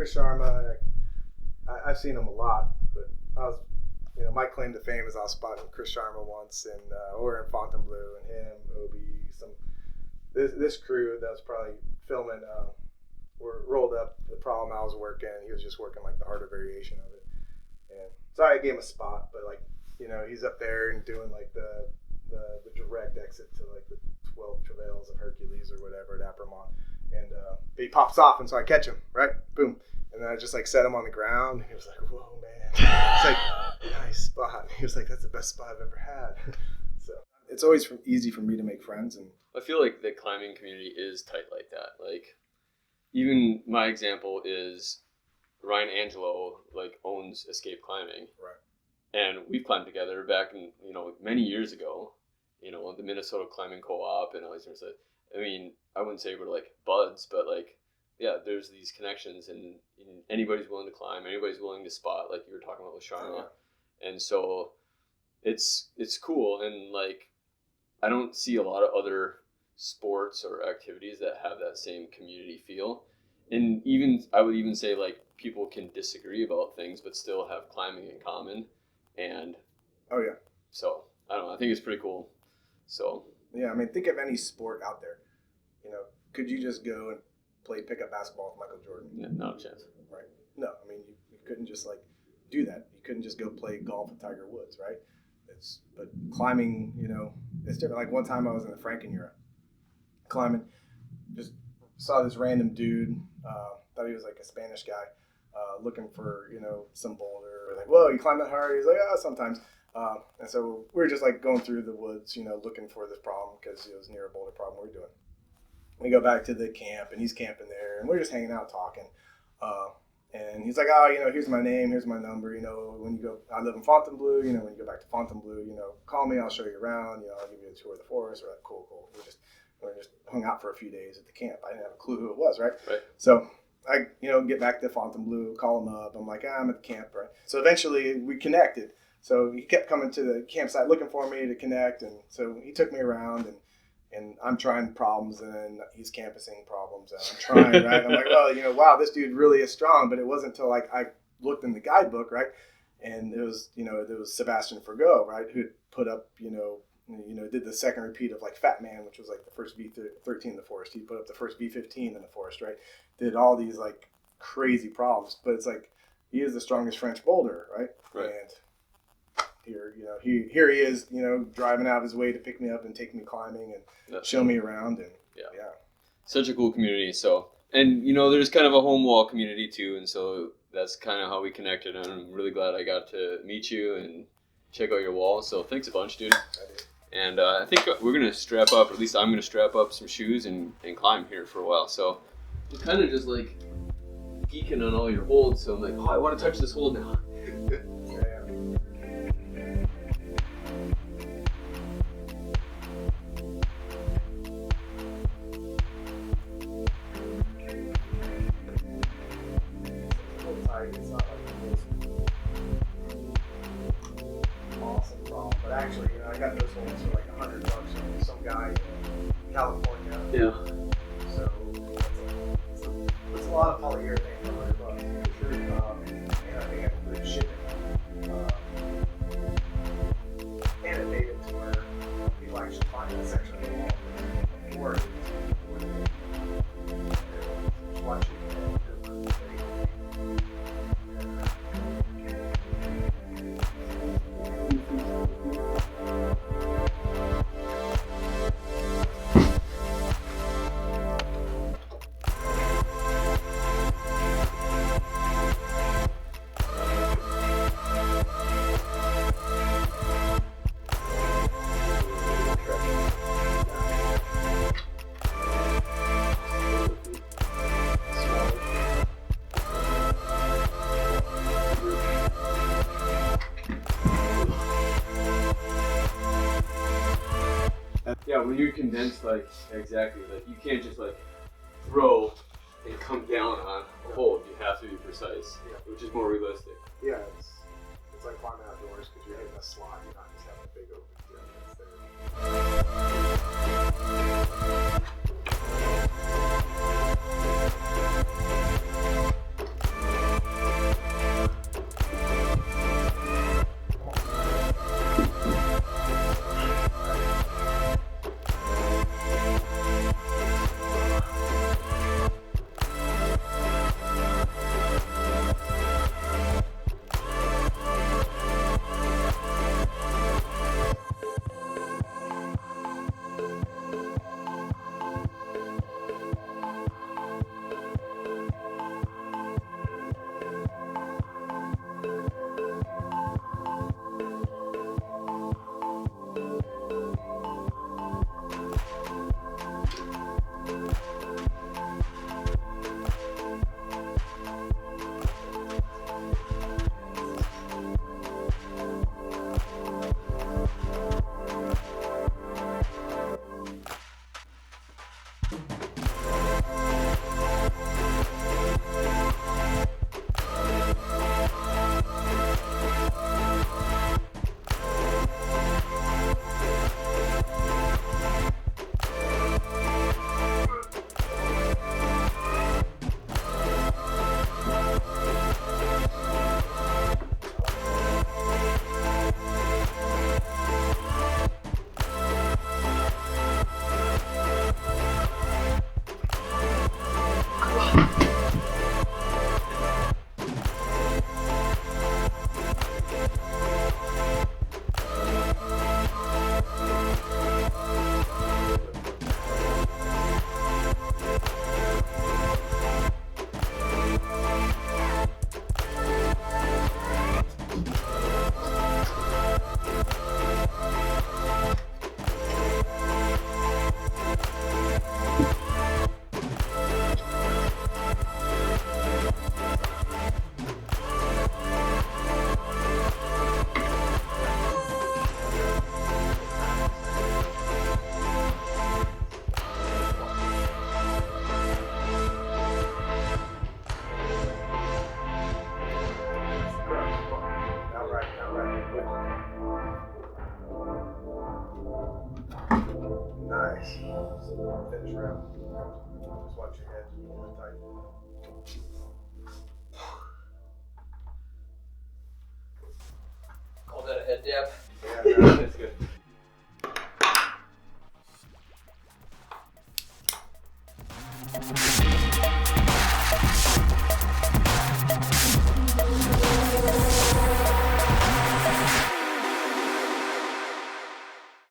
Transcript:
Chris Sharma, I've seen him a lot, but I was, my claim to fame is I was spotting Chris Sharma once, and we're in Fontainebleau, and him, Obi, this crew that was probably filming were rolled up the problem I was working. He was just working like the harder variation of it, and so I gave him a spot, but like he's up there and doing like the direct exit to like the 12 travails of Hercules or whatever at Apremont, and he pops off, and so I catch him, right, boom, and then I just like set him on the ground, and he was like, whoa man, it's like nice spot. He was like, that's the best spot I've ever had. So it's always easy for me to make friends. And I feel like the climbing community is tight like that. Like, even my example is Ryan Angelo owns Escape Climbing, right? And we've climbed together back in many years ago. The Minnesota Climbing Co-op and all these things. I mean, I wouldn't say we're like buds, but there's these connections, and anybody's willing to climb, anybody's willing to spot, like you were talking about with Sharma, and so it's cool. And I don't see a lot of other sports or activities that have that same community feel. And I would even say people can disagree about things but still have climbing in common. And so I don't know, I think it's pretty cool. So yeah, I mean, think of any sport out there. Could you just go and play pickup basketball with Michael Jordan? Yeah, not a chance. Right. No, I mean, you couldn't just do that. You couldn't just go play golf with Tiger Woods, right? But climbing, it's different. Like one time I was in the Frankenura climbing, just saw this random dude, thought he was like a Spanish guy, looking for, some boulder. Like, whoa, you climb that hard? He's like, sometimes. And so we were just going through the woods, looking for this problem because it was near a boulder problem we were doing. We go back to the camp, and he's camping there, and we're just hanging out talking. And he's like, here's my name, here's my number, when you go, I live in Fontainebleau, when you go back to Fontainebleau, call me, I'll show you around, I'll give you a tour of the forest. We're like, cool. We just hung out for a few days at the camp. I didn't have a clue who it was, right? So I, get back to Fontainebleau, call him up. I'm like, I'm at the camp, right? So eventually we connected. So he kept coming to the campsite looking for me to connect. And so he took me around, and I'm trying problems, and then he's campusing problems, and I'm trying, right? I'm like, oh, wow, this dude really is strong. But it wasn't until I looked in the guidebook, right? And it was, there was Sebastian Forgot, right? Who put up, did the second repeat of Fat Man, which was the first V13 in the forest. He put up the first V15 in the forest, right? Did all these crazy problems, but it's he is the strongest French boulder, right? And here he is, driving out of his way to pick me up and take me climbing and show me around, and yeah, such a cool community. So, and there's kind of a home wall community too, and so that's kind of how we connected. And I'm really glad I got to meet you and check out your wall. So thanks a bunch, dude. And I think we're gonna strap up, or at least I'm gonna strap up some shoes and climb here for a while. So I'm kind of just geeking on all your holds. So I'm like, I want to touch this hold now. It's not the most awesome problem, but actually, I got those ones for $100 from some guy in California. Yeah. So it's a lot of polyurethane for $100 for sure. And I think I include shipping. And it made it to where people actually find that section of the wall before it was watching. Yeah, when you condense exactly, you can't just throw and come down on a hold. You have to be precise, which is more realistic. Yeah, it's like climbing outdoors because you're hitting a slot. You're not just having a big open. finish round. Just watch your head, hold it tight. Call that a head dab. Yeah, no, That's good.